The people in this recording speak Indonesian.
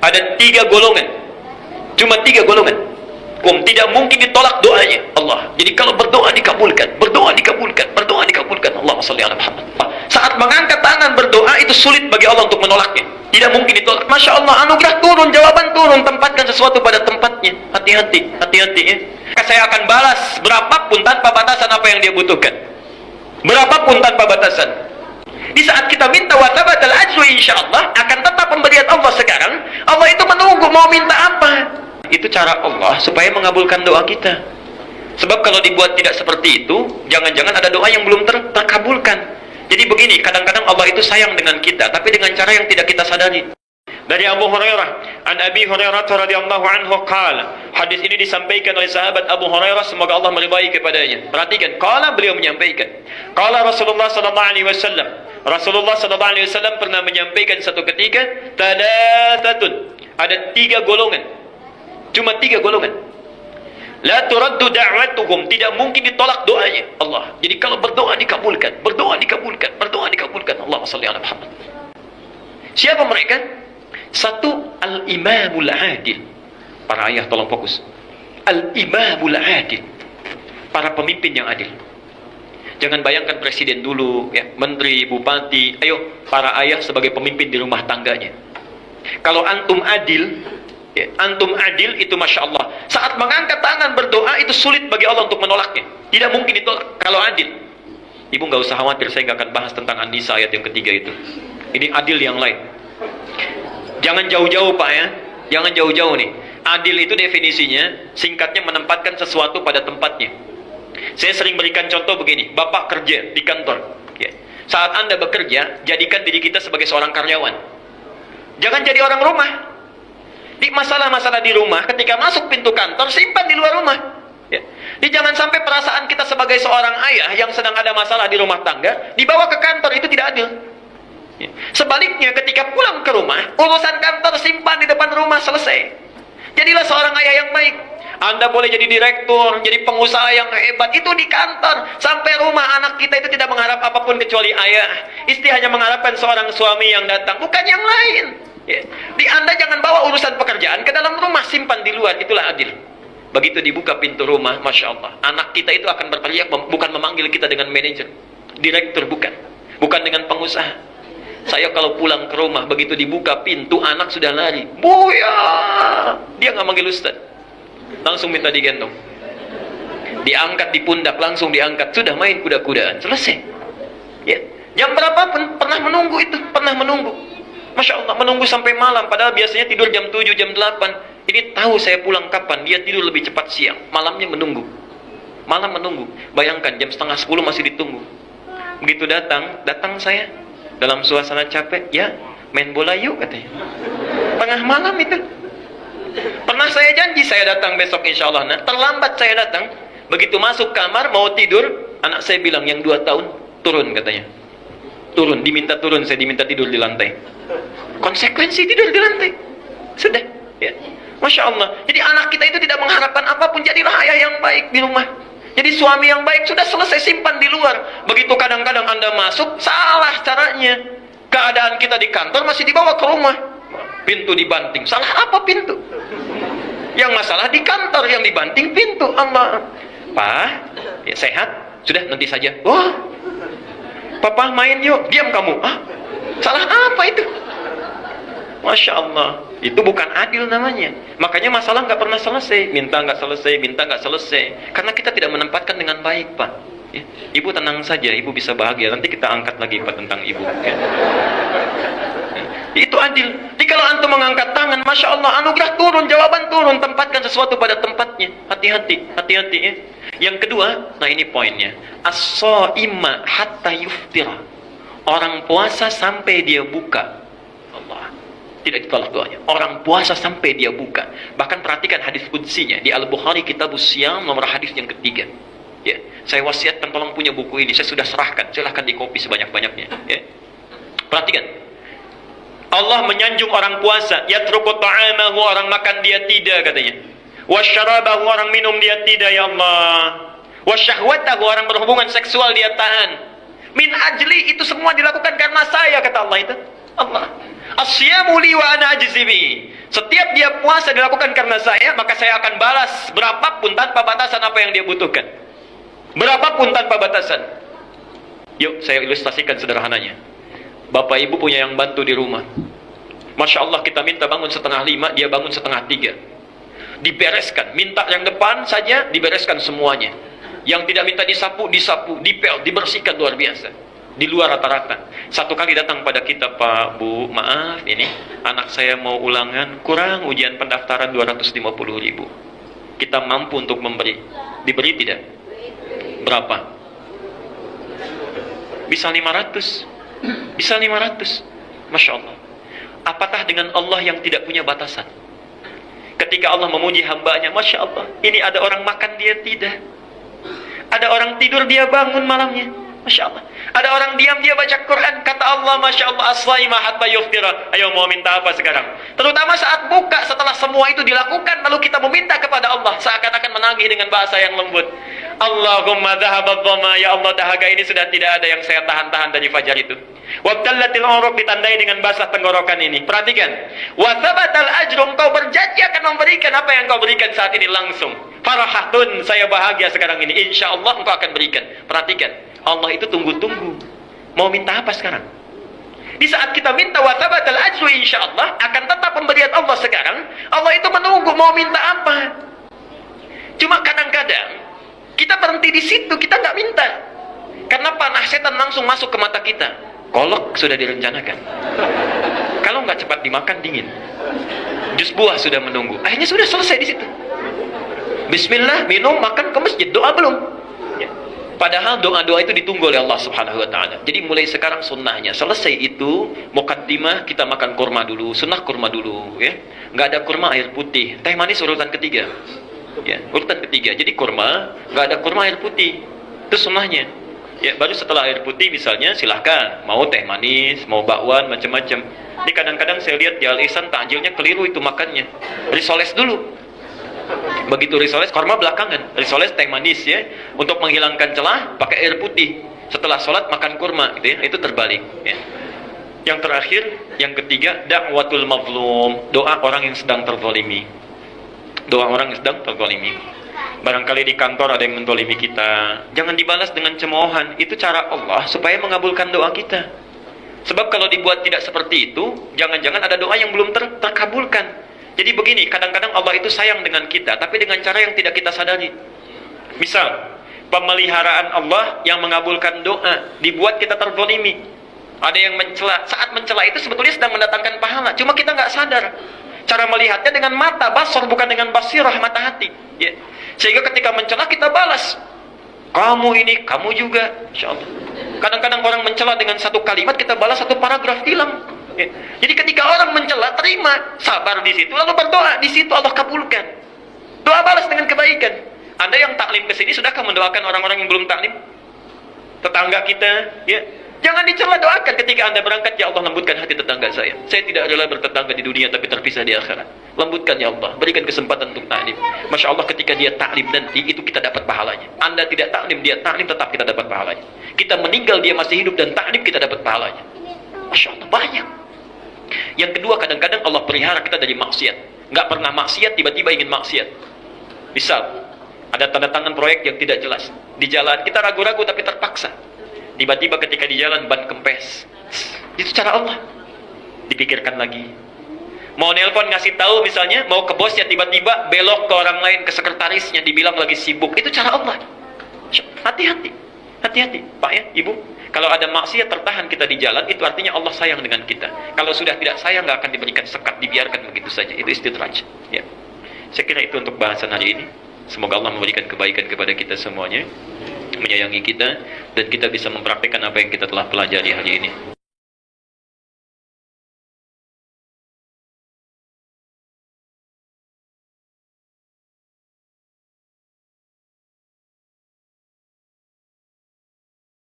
Ada 3 golongan. Cuma 3 golongan. Tidak mungkin ditolak doanya Allah. Jadi kalau berdoa dikabulkan, berdoa dikabulkan, berdoa dikabulkan. Allahumma shalli ala Muhammad. Saat mengangkat tangan berdoa itu sulit bagi Allah untuk menolaknya. Tidak mungkin ditolak. Masya Allah, anugerah turun, jawaban turun. Tempatkan sesuatu pada tempatnya. Hati-hati, hati-hati ya. Saya akan balas berapapun tanpa batasan apa yang dia butuhkan. Berapapun tanpa batasan. Di saat kita minta watabatal ajru, insyaallah akan tetap pemberian Allah sekarang. Allah itu menunggu mau minta apa. Itu cara Allah supaya mengabulkan doa kita. Sebab kalau dibuat tidak seperti itu, jangan-jangan ada doa yang belum terkabulkan. Jadi begini, kadang-kadang Allah itu sayang dengan kita, tapi dengan cara yang tidak kita sadari. Dari Abu Hurairah, an Abi Hurairah radhiyallahu anhu qala. Hadis ini disampaikan oleh sahabat Abu Hurairah, semoga Allah meridai kepadanya. Perhatikan, qala, beliau menyampaikan. Qala Rasulullah sallallahu alaihi wasallam. Rasulullah sallallahu alaihi wasallam pernah menyampaikan satu ketika, thalathatun. Ada 3 golongan. Cuma 3 golongan. La turaddu da'watuhum, tidak mungkin ditolak doanya Allah. Jadi kalau berdoa dikabulkan, berdoa dikabulkan, berdoa dikabulkan. Allahumma shalli ala Muhammad. Siapa mereka? 1, al-imamul adil. Para ayah tolong fokus. Al-imamul adil. Para pemimpin yang adil. Jangan bayangkan presiden dulu, ya, menteri, bupati. Ayo, para ayah sebagai pemimpin di rumah tangganya. Kalau antum adil, ya, antum adil itu Masya Allah. Saat mengangkat tangan berdoa itu sulit bagi Allah untuk menolaknya. Tidak mungkin ditolak kalau adil. Ibu nggak usah khawatir, saya nggak akan bahas tentang An-Nisa ayat yang ketiga itu. Ini adil yang lain. Jangan jauh-jauh Pak ya. Jangan jauh-jauh nih. Adil itu definisinya, singkatnya menempatkan sesuatu pada tempatnya. Saya sering berikan contoh begini. Bapak kerja di kantor, ya. Saat Anda bekerja, jadikan diri kita sebagai seorang karyawan. Jangan jadi orang rumah. Di masalah-masalah di rumah, ketika masuk pintu kantor, simpan di luar rumah. Ya. Jadi jangan sampai perasaan kita sebagai seorang ayah yang sedang ada masalah di rumah tangga, dibawa ke kantor, itu tidak adil. Ya. Sebaliknya, ketika pulang ke rumah, urusan kantor simpan di depan rumah, selesai. Jadilah seorang ayah yang baik. Anda boleh jadi direktur, jadi pengusaha yang hebat, itu di kantor. Sampai rumah, anak kita itu tidak mengharap apapun kecuali ayah. Istri hanya mengharapkan seorang suami yang datang, bukan yang lain. Ya. Di Anda jangan bawa urusan pekerjaan ke dalam rumah, simpan di luar, itulah adil. Begitu dibuka pintu rumah, Masya Allah, anak kita itu akan berteriak, bukan memanggil kita dengan manajer, direktur, bukan dengan pengusaha. Saya kalau pulang ke rumah, begitu dibuka pintu, anak sudah lari. Buya! Dia nggak manggil ustaz. Langsung minta digendong. Diangkat di pundak, langsung diangkat. Sudah main kuda-kudaan. Selesai. Ya. Jam berapapun, pernah menunggu itu. Pernah menunggu. Masya Allah, menunggu sampai malam. Padahal biasanya tidur jam 7, jam 8. Ini tahu saya pulang kapan. Dia tidur lebih cepat siang. Malamnya menunggu. Malam menunggu. Bayangkan, jam setengah 10 masih ditunggu. Begitu datang saya. Dalam suasana capek, ya main bola yuk katanya. Tengah malam itu. Pernah saya janji saya datang besok insya Allah. Nah, terlambat saya datang. Begitu masuk kamar mau tidur, anak saya bilang yang 2 tahun turun katanya. Turun, diminta turun, saya diminta tidur di lantai. Konsekuensi tidur di lantai. Sudah, ya. Masya Allah. Jadi anak kita itu tidak mengharapkan apapun. Jadilah ayah yang baik di rumah. Jadi suami yang baik, sudah selesai, simpan di luar. Begitu kadang-kadang Anda masuk, salah caranya. Keadaan kita di kantor masih dibawa ke rumah. Pintu dibanting. Salah apa pintu? Yang masalah di kantor, yang dibanting pintu. Allah. Pak, ya, sehat? Sudah, nanti saja. Wah, Papa main yuk. Diam kamu. Ah, salah apa itu? Masya Allah. Itu bukan adil namanya. Makanya masalah nggak pernah selesai. Minta nggak selesai, minta nggak selesai. Karena kita tidak menempatkan dengan baik, Pak. Ya. Ibu tenang saja, ibu bisa bahagia. Nanti kita angkat lagi Pak tentang ibu. Ya. Itu adil. Jadi kalau antum mengangkat tangan, Masya Allah, anugerah turun, jawaban turun. Tempatkan sesuatu pada tempatnya. Hati-hati, hati-hati ya. Yang kedua, nah ini poinnya. As-shaima hatta yuftira. Orang puasa sampai dia buka. Allah. Tidak ditolak doanya. Orang puasa sampai dia buka. Bahkan perhatikan hadis qudsinya di Al-Bukhari Kitabus Shiyam nomor hadis yang ketiga. Ya, saya wasiatkan tolong punya buku ini. Saya sudah serahkan. Silahkan dikopi sebanyak-banyaknya. Ya. Perhatikan. Allah menyanjung orang puasa. Yatruku ta'amahu, orang makan dia tidak katanya. Wasyarabahu, orang minum dia tidak ya Allah. Wasyahwatahu, orang berhubungan seksual dia tahan. Min ajli, itu semua dilakukan karena saya kata Allah itu. Allah. Asyamu li wa ana ajzi bihi. Setiap dia puasa dilakukan karena saya, maka saya akan balas berapapun tanpa batasan apa yang dia butuhkan. Berapapun tanpa batasan. Yuk saya ilustrasikan sederhananya. Bapak ibu punya yang bantu di rumah. Masya Allah, kita minta bangun 4:30, dia bangun 2:30. Dibereskan, minta yang depan saja dibereskan semuanya. Yang tidak minta disapu, disapu, dipel, dibersihkan luar biasa. Di luar rata-rata. Satu kali datang pada kita, Pak, Bu, maaf ini anak saya mau ulangan, kurang ujian pendaftaran 250.000. Kita mampu untuk memberi. Diberi tidak? Berapa? Bisa 500. Bisa 500. Masya Allah. Apatah dengan Allah yang tidak punya batasan? Ketika Allah memuji hambanya, Masya Allah, ini ada orang makan dia tidak. Ada orang tidur dia bangun malamnya. Masya Allah. Ada orang diam dia baca Quran. Kata Allah, Masya Allah, as-saima hatta yuftira. Ayo mau minta apa sekarang? Terutama saat buka, setelah semua itu dilakukan, lalu kita meminta kepada Allah seakan-akan menagih dengan bahasa yang lembut. Allahumma dhahabad dhama, ya Allah, dahaga ini sudah tidak ada yang saya tahan-tahan dari fajar itu. Wabtallatil uruq, ditandai dengan basah tenggorokan ini. Perhatikan. Wa thabatal ajru, engkau berjanji akan memberikan apa yang kau berikan saat ini langsung. Farahatun, saya bahagia sekarang ini. Insya Allah engkau akan berikan. Perhatikan. Allah itu tunggu-tunggu. Mau minta apa sekarang? Di saat kita minta wa thabatal ajru, insya Allah akan tetap pemberian Allah sekarang. Allah itu menunggu mau minta apa. Cuma kadang-kadang kita berhenti di situ, kita nggak minta. Karena panah setan langsung masuk ke mata kita. Kolak sudah direncanakan. Kalau nggak cepat dimakan dingin. Jus buah sudah menunggu. Akhirnya sudah selesai di situ. Bismillah, minum, makan, ke masjid. Doa belum? Ya. Padahal doa-doa itu ditunggu oleh Allah Subhanahu Wa Taala. Jadi mulai sekarang sunnahnya. Selesai itu, muqaddimah kita makan kurma dulu. Sunnah kurma dulu. Ya. Nggak ada kurma air putih. Teh manis urutan ketiga. Ya, urutan ketiga. Jadi kurma, nggak ada kurma air putih. Itu sunnahnya. Ya, baru setelah air putih misalnya silahkan mau teh manis, mau bakwan, macam-macam. Ini kadang-kadang saya lihat di Al-Ihsan takjilnya keliru itu makannya. Risoles dulu. Begitu risoles, korma belakangan. Risoles teh manis ya, untuk menghilangkan celah pakai air putih. Setelah sholat makan kurma gitu ya. Itu terbalik ya. Yang terakhir, yang ketiga, da'watul mazlum, doa orang yang sedang terzalimi. Doa orang yang sedang terzalimi. Barangkali di kantor ada yang menzalimi kita, jangan dibalas dengan cemoohan. Itu cara Allah supaya mengabulkan doa kita. Sebab kalau dibuat tidak seperti itu, jangan-jangan ada doa yang belum terkabulkan. Jadi begini, kadang-kadang Allah itu sayang dengan kita, tapi dengan cara yang tidak kita sadari. Misal, pemeliharaan Allah yang mengabulkan doa, dibuat kita terzalimi. Ada yang mencela, saat mencela itu sebetulnya sedang mendatangkan pahala, cuma kita nggak sadar. Cara melihatnya dengan mata, basar, bukan dengan basirah, mata hati. Ya. Sehingga ketika mencela kita balas. Kamu ini, kamu juga. Insya Allah. Kadang-kadang orang mencela dengan satu kalimat, kita balas satu paragraf hilang. Ya. Jadi ketika orang mencela, terima, sabar di situ, lalu berdoa di situ, Allah kabulkan. Doa balas dengan kebaikan. Anda yang taklim ke sini, sudahkah mendoakan orang-orang yang belum taklim? Tetangga kita, ya. Jangan dicela, doakan ketika Anda berangkat, ya Allah lembutkan hati tetangga saya. Saya tidak rela bertetangga di dunia tapi terpisah di akhirat. Lembutkan ya Allah, berikan kesempatan untuk taklim. Masya Allah, ketika dia taklim nanti, itu kita dapat pahalanya. Anda tidak taklim, dia taklim, tetap kita dapat pahalanya. Kita meninggal, dia masih hidup dan taklim, kita dapat pahalanya. Masya Allah, banyak. Yang kedua, kadang-kadang Allah pelihara kita dari maksiat. Nggak pernah maksiat, tiba-tiba ingin maksiat. Misal, ada tanda tangan proyek yang tidak jelas. Di jalan, kita ragu-ragu tapi terpaksa. Tiba-tiba ketika di jalan ban kempes. Itu cara Allah. Dipikirkan lagi. Mau nelpon ngasih tahu misalnya, mau ke bos ya tiba-tiba belok ke orang lain, ke sekretarisnya, dibilang lagi sibuk. Itu cara Allah. Hati-hati. Hati-hati, Pak ya, Ibu. Kalau ada maksiat tertahan kita di jalan, itu artinya Allah sayang dengan kita. Kalau sudah tidak sayang, nggak akan diberikan sekat, dibiarkan begitu saja. Itu istidraj. Ya. Saya kira itu untuk bahasan hari ini. Semoga Allah memberikan kebaikan kepada kita semuanya, menyayangi kita, dan kita bisa mempraktikkan apa yang kita telah pelajari hari ini.